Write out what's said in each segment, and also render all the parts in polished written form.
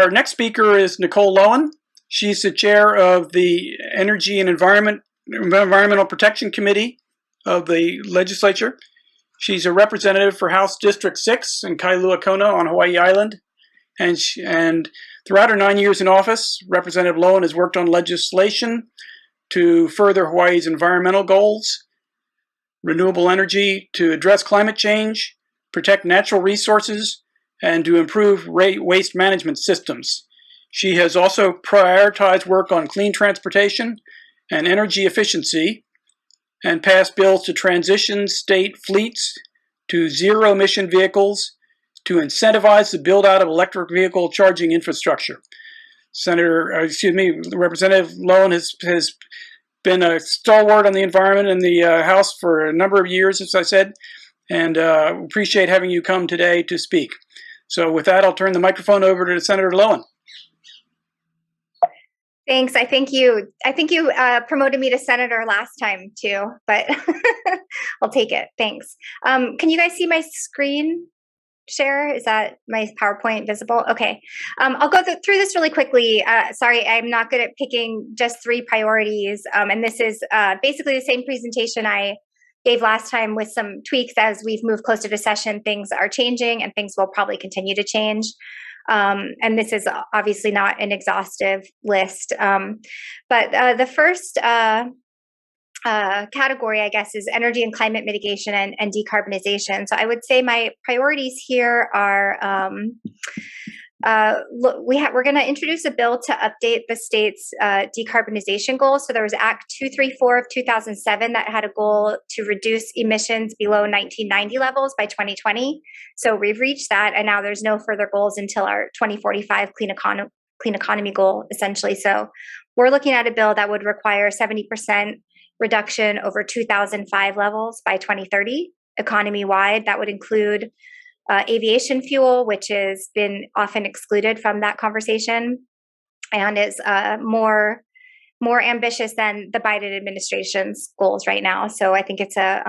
Our next speaker is Nicole Lowen. She's the chair of the Energy and Environmental Protection Committee of the legislature. She's a representative for House District 6 in Kailua Kona on Hawaii Island. And throughout her 9 years in office, Representative Lowen has worked on legislation to further Hawaii's environmental goals, renewable energy, to address climate change, protect natural resources, and to improve waste management systems. She has also prioritized work on clean transportation and energy efficiency and passed bills to transition state fleets to zero-emission vehicles to incentivize the build-out of electric vehicle charging infrastructure. Representative Lowen has been a stalwart on the environment in the House for a number of years, as I said, and appreciate having you come today to speak. So with that, I'll turn the microphone over to Senator Lowen. Thanks. I think you promoted me to senator last time too, but I'll take it. Thanks. Can you guys see my screen share? Is that my PowerPoint visible? Okay. I'll go through this really quickly. Sorry, I'm not good at picking just 3 priorities. And this is basically the same presentation I gave last time with some tweaks. As we've moved closer to session, things are changing and things will probably continue to change. And this is obviously not an exhaustive list. But the first category, I guess, is energy and climate mitigation and decarbonization. So I would say my priorities here are, we're going to introduce a bill to update the state's decarbonization goals. So there was Act 234 of 2007 that had a goal to reduce emissions below 1990 levels by 2020. So we've reached that, and now there's no further goals until our 2045 clean economy goal, essentially. So we're looking at a bill that would require 70% reduction over 2005 levels by 2030, economy-wide. That would include aviation fuel, which has been often excluded from that conversation and is more ambitious than the Biden administration's goals right now. So I think it's a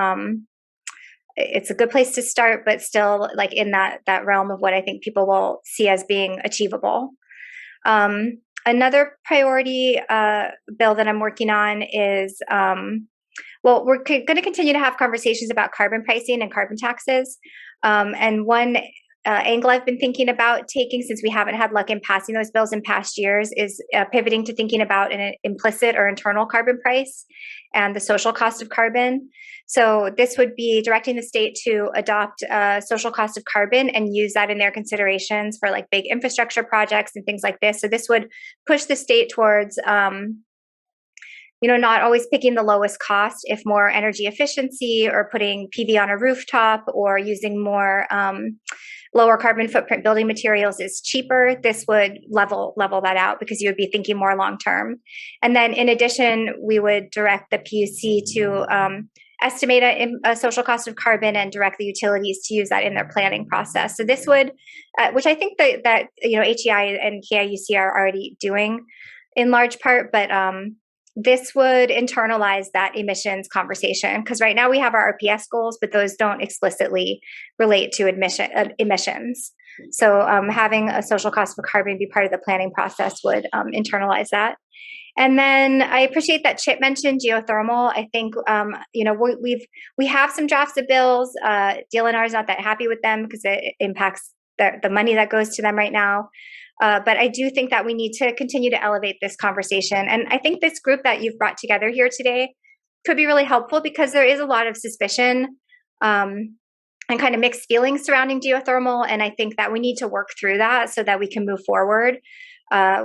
good place to start, but still like in that realm of what I think people will see as being achievable. Another priority bill that I'm working on is, we're going to continue to have conversations about carbon pricing and carbon taxes. And one angle I've been thinking about taking, since we haven't had luck in passing those bills in past years, is pivoting to thinking about an implicit or internal carbon price and the social cost of carbon. So this would be directing the state to adopt a social cost of carbon and use that in their considerations for like big infrastructure projects and things like this. So this would push the state towards not always picking the lowest cost. If more energy efficiency or putting PV on a rooftop or using more lower carbon footprint building materials is cheaper, this would level that out because you would be thinking more long term. And then in addition, we would direct the PUC to estimate a social cost of carbon and direct the utilities to use that in their planning process. So this would, which I think that HEI and KIUC are already doing in large part, but this would internalize that emissions conversation, because right now we have our RPS goals, but those don't explicitly relate to emissions. So having a social cost of carbon be part of the planning process would internalize that. And then I appreciate that Chip mentioned geothermal. I think we have some drafts of bills. DLNR is not that happy with them because it impacts the money that goes to them right now. But I do think that we need to continue to elevate this conversation. And I think this group that you've brought together here today could be really helpful because there is a lot of suspicion and kind of mixed feelings surrounding geothermal. And I think that we need to work through that so that we can move forward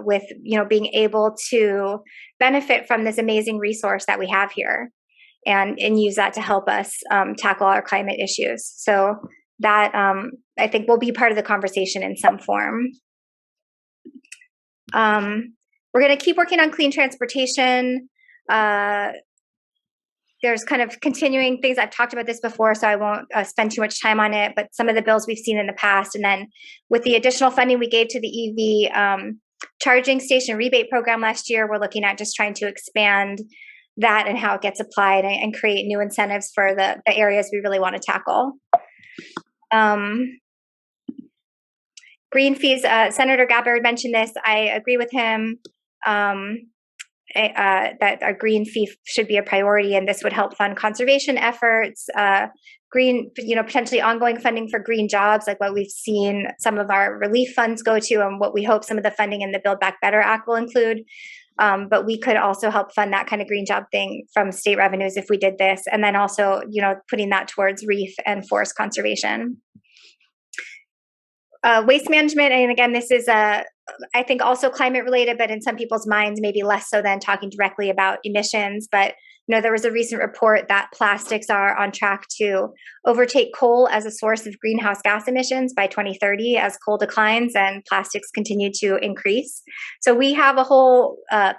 with being able to benefit from this amazing resource that we have here and use that to help us tackle our climate issues. So that I think will be part of the conversation in some form. We're going to keep working on clean transportation. There's kind of continuing things. I've talked about this before, so I won't spend too much time on it, but some of the bills we've seen in the past. And then with the additional funding we gave to the EV charging station rebate program last year, we're looking at just trying to expand that and how it gets applied and create new incentives for the areas we really want to tackle. Green fees, Senator Gabbard mentioned this. I agree with him. That our green fee should be a priority, and this would help fund conservation efforts, green, potentially ongoing funding for green jobs, like what we've seen some of our relief funds go to, and what we hope some of the funding in the Build Back Better Act will include. But we could also help fund that kind of green job thing from state revenues if we did this, and then also, putting that towards reef and forest conservation. Waste management, and again, this is I think also climate related, but in some people's minds, maybe less so than talking directly about emissions. But there was a recent report that plastics are on track to overtake coal as a source of greenhouse gas emissions by 2030 as coal declines and plastics continue to increase. So we have a whole, I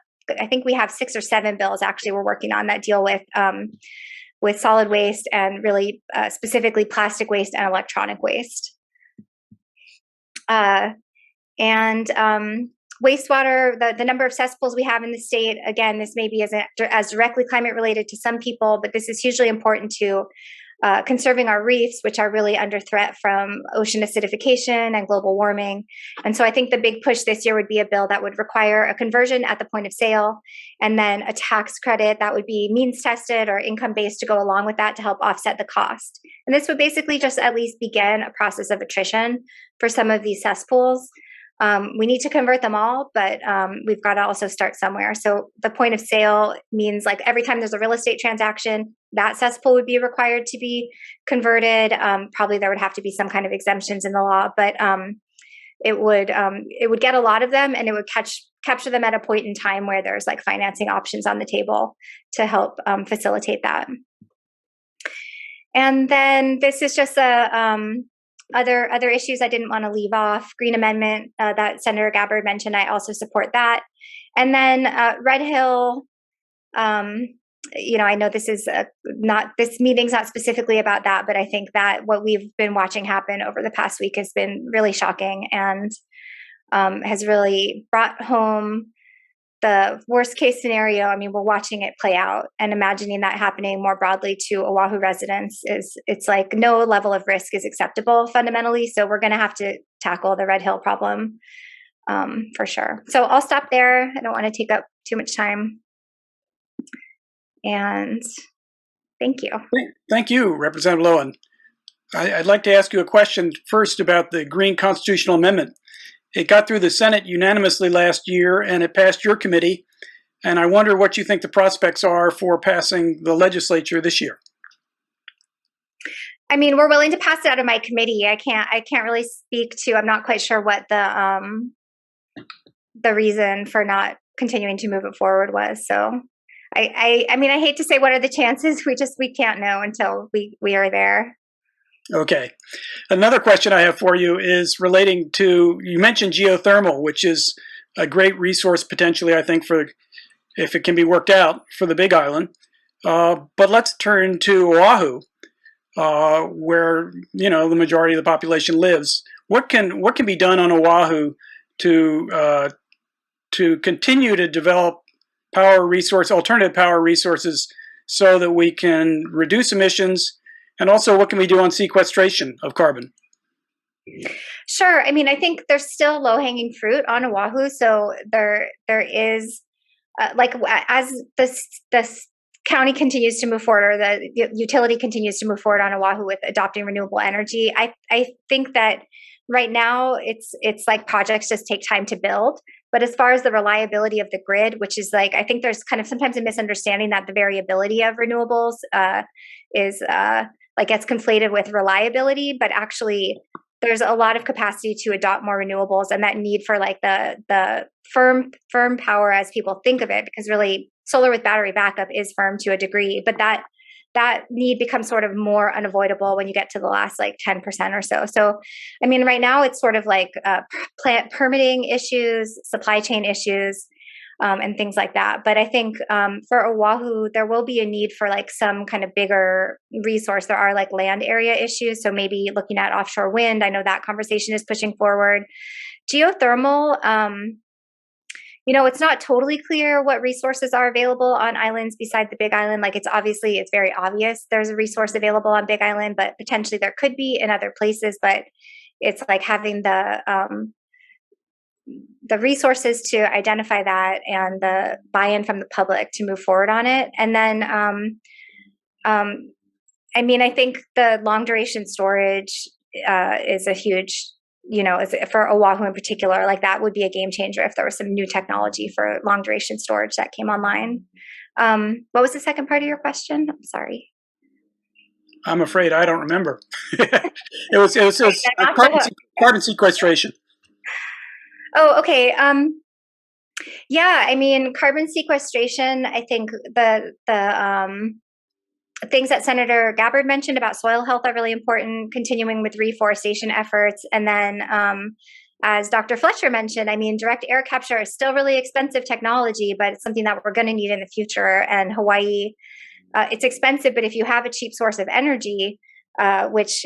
think we have 6 or 7 bills actually we're working on that deal with solid waste and really specifically plastic waste and electronic waste. Wastewater, the number of cesspools we have in the state, again, this maybe isn't as directly climate related to some people, but this is hugely important to conserving our reefs, which are really under threat from ocean acidification and global warming. And so I think the big push this year would be a bill that would require a conversion at the point of sale, and then a tax credit that would be means tested or income based to go along with that to help offset the cost. And this would basically just at least begin a process of attrition for some of these cesspools. We need to convert them all, but we've got to also start somewhere. So the point of sale means like every time there's a real estate transaction, that cesspool would be required to be converted. Probably there would have to be some kind of exemptions in the law, but it would get a lot of them, and it would capture them at a point in time where there's like financing options on the table to help facilitate that. And then this is just other issues I didn't want to leave off. Green Amendment that Senator Gabbard mentioned, I also support that. And then Red Hill, I know this is this meeting's not specifically about that, but I think that what we've been watching happen over the past week has been really shocking and has really brought home the worst case scenario. I mean, we're watching it play out, and imagining that happening more broadly to Oahu residents it's like no level of risk is acceptable fundamentally. So we're going to have to tackle the Red Hill problem for sure. So I'll stop there. I don't want to take up too much time. And thank you. Thank you, Representative Lowen. I'd like to ask you a question first about the Green Constitutional Amendment. It got through the Senate unanimously last year, and it passed your committee. And I wonder what you think the prospects are for passing the legislature this year. I mean, we're willing to pass it out of my committee. I can't really speak to. I'm not quite sure what the reason for not continuing to move it forward was. So, I mean, I hate to say what are the chances. We can't know until we are there. Okay. Another question I have for you is relating to, you mentioned geothermal, which is a great resource potentially, I think, for if it can be worked out for the Big Island. But let's turn to Oahu, where the majority of the population lives. What can be done on Oahu to continue to develop alternative power resources, so that we can reduce emissions? And also, what can we do on sequestration of carbon? Sure. I mean, I think there's still low-hanging fruit on Oahu. So there is, as this county continues to move forward, or the utility continues to move forward on Oahu with adopting renewable energy, I think that right now it's like projects just take time to build. But as far as the reliability of the grid, which is I think there's kind of sometimes a misunderstanding that the variability of renewables is gets conflated with reliability, but actually there's a lot of capacity to adopt more renewables, and that need for the firm power as people think of it, because really solar with battery backup is firm to a degree, but that need becomes sort of more unavoidable when you get to the last 10% or so. So, I mean, right now it's sort of plant permitting issues, supply chain issues, and things like that. But I think for Oahu, there will be a need for some kind of bigger resource. There are land area issues. So maybe looking at offshore wind, I know that conversation is pushing forward. Geothermal, it's not totally clear what resources are available on islands beside the Big Island. It's very obvious there's a resource available on Big Island, but potentially there could be in other places. But it's like having the resources to identify that and the buy-in from the public to move forward on it. And then, I mean, I think the long duration storage is a huge, for Oahu in particular, like that would be a game changer if there was some new technology for long duration storage that came online. What was the second part of your question? I'm sorry. I'm afraid I don't remember. It was carbon sequestration. Oh, okay. Yeah, I mean, carbon sequestration, I think the things that Senator Gabbard mentioned about soil health are really important, continuing with reforestation efforts. And then, as Dr. Fletcher mentioned, I mean, direct air capture is still really expensive technology, but it's something that we're going to need in the future. And Hawaii, it's expensive, but if you have a cheap source of energy, which,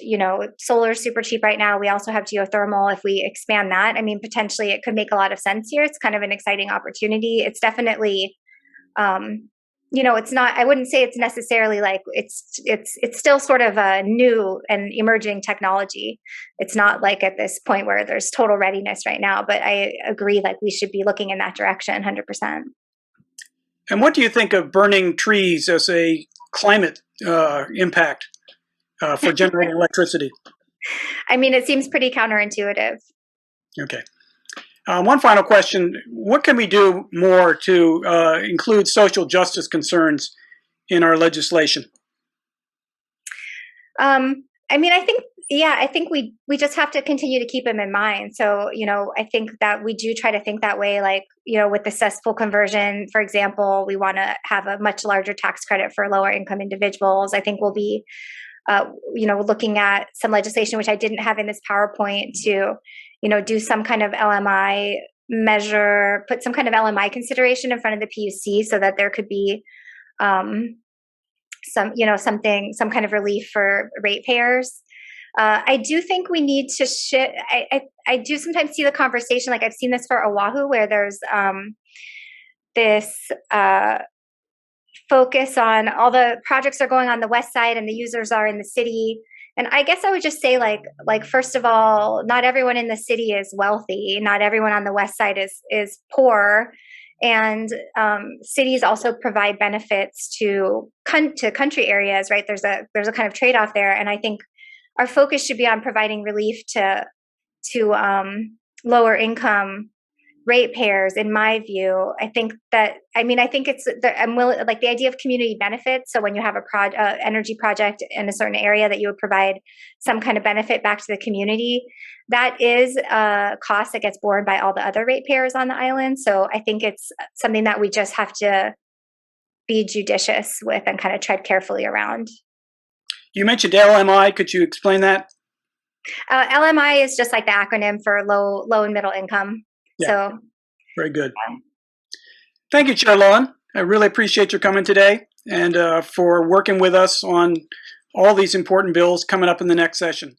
solar is super cheap right now. We also have geothermal. If we expand that, I mean, potentially it could make a lot of sense here. It's kind of an exciting opportunity. It's definitely, it's not, I wouldn't say it's necessarily like it's still sort of a new and emerging technology. It's not like at this point where there's total readiness right now, but I agree, like we should be looking in that direction 100%. And what do you think of burning trees as a climate impact for generating electricity? I mean, it seems pretty counterintuitive. Okay. One final question. What can we do more to include social justice concerns in our legislation? I mean, I think we just have to continue to keep them in mind. So, I think that we do try to think that way, like, with the cesspool conversion, for example, we want to have a much larger tax credit for lower income individuals. I think we'll be, looking at some legislation, which I didn't have in this PowerPoint, to, do some kind of LMI measure, put some kind of LMI consideration in front of the PUC so that there could be, some kind of relief for ratepayers. I do think we need to shift. I do sometimes see the conversation, like I've seen this for Oahu, where there's this focus on all the projects are going on the west side and the users are in the city. And I guess I would just say, like first of all, not everyone in the city is wealthy. Not everyone on the west side is poor. And cities also provide benefits to country areas, right? There's a kind of trade-off there, and I think our focus should be on providing relief to lower income ratepayers. In my view, I think it's I'm willing, like the idea of community benefits. So when you have a energy project in a certain area, that you would provide some kind of benefit back to the community. That is a cost that gets borne by all the other ratepayers on the island. So I think it's something that we just have to be judicious with and kind of tread carefully around. You mentioned LMI. Could you explain that? LMI is just like the acronym for low and middle income. Yeah. So very good. Yeah. Thank you, Chair Lowen. I really appreciate your coming today and for working with us on all these important bills coming up in the next session.